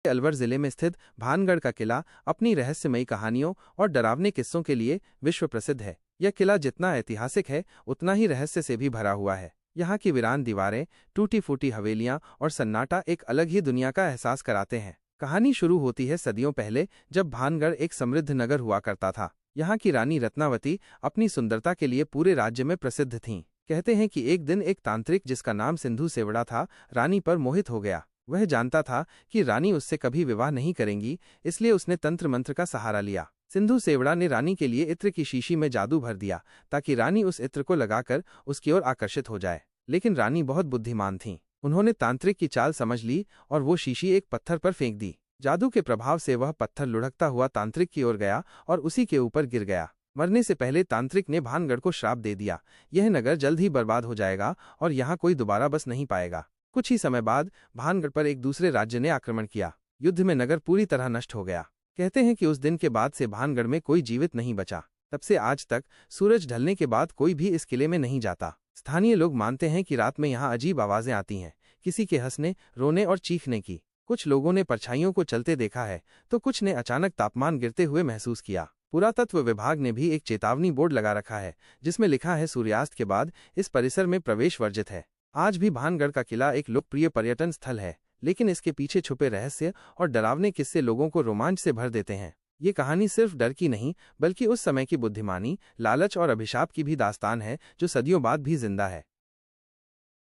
अलवर जिले में स्थित भानगढ़ का किला अपनी रहस्यमयी कहानियों और डरावने किस्सों के लिए विश्व प्रसिद्ध है। यह किला जितना ऐतिहासिक है उतना ही रहस्य से भी भरा हुआ है। यहाँ की वीरान दीवारें, टूटी फूटी हवेलियाँ और सन्नाटा एक अलग ही दुनिया का एहसास कराते हैं। कहानी शुरू होती है सदियों पहले, जब भानगढ़ एक समृद्ध नगर हुआ करता था। यहाँ की रानी रत्नावती अपनी सुंदरता के लिए पूरे राज्य में प्रसिद्ध थीं। कहते हैं कि एक दिन एक तांत्रिक जिसका नाम सिंधु सेवड़ा था, रानी पर मोहित हो गया। वह जानता था कि रानी उससे कभी विवाह नहीं करेंगी, इसलिए उसने तंत्र मंत्र का सहारा लिया। सिंधु सेवड़ा ने रानी के लिए इत्र की शीशी में जादू भर दिया ताकि रानी उस इत्र को लगाकर उसकी ओर आकर्षित हो जाए। लेकिन रानी बहुत बुद्धिमान थीं। उन्होंने तांत्रिक की चाल समझ ली और वो शीशी एक पत्थर पर फेंक दी। जादू के प्रभाव से वह पत्थर लुढ़कता हुआ तांत्रिक की ओर गया और उसी के ऊपर गिर गया। मरने से पहले तांत्रिक ने भानगढ़ को श्राप दे दिया, यह नगर जल्द ही बर्बाद हो जाएगा और यहाँ कोई दोबारा बस नहीं पाएगा। कुछ ही समय बाद भानगढ़ पर एक दूसरे राज्य ने आक्रमण किया। युद्ध में नगर पूरी तरह नष्ट हो गया। कहते हैं कि उस दिन के बाद से भानगढ़ में कोई जीवित नहीं बचा। तब से आज तक सूरज ढलने के बाद कोई भी इस किले में नहीं जाता। स्थानीय लोग मानते हैं कि रात में यहाँ अजीब आवाजें आती हैं, किसी के हंसने, रोने और चीखने की। कुछ लोगों ने परछाइयों को चलते देखा है तो कुछ ने अचानक तापमान गिरते हुए महसूस किया। पुरातत्व विभाग ने भी एक चेतावनी बोर्ड लगा रखा है जिसमें लिखा है सूर्यास्त के बाद इस परिसर में प्रवेश वर्जित है। आज भी भानगढ़ का किला एक लोकप्रिय पर्यटन स्थल है, लेकिन इसके पीछे छुपे रहस्य और डरावने किस्से लोगों को रोमांच से भर देते हैं। ये कहानी सिर्फ डर की नहीं, बल्कि उस समय की बुद्धिमानी, लालच और अभिशाप की भी दास्तान है जो सदियों बाद भी जिंदा है।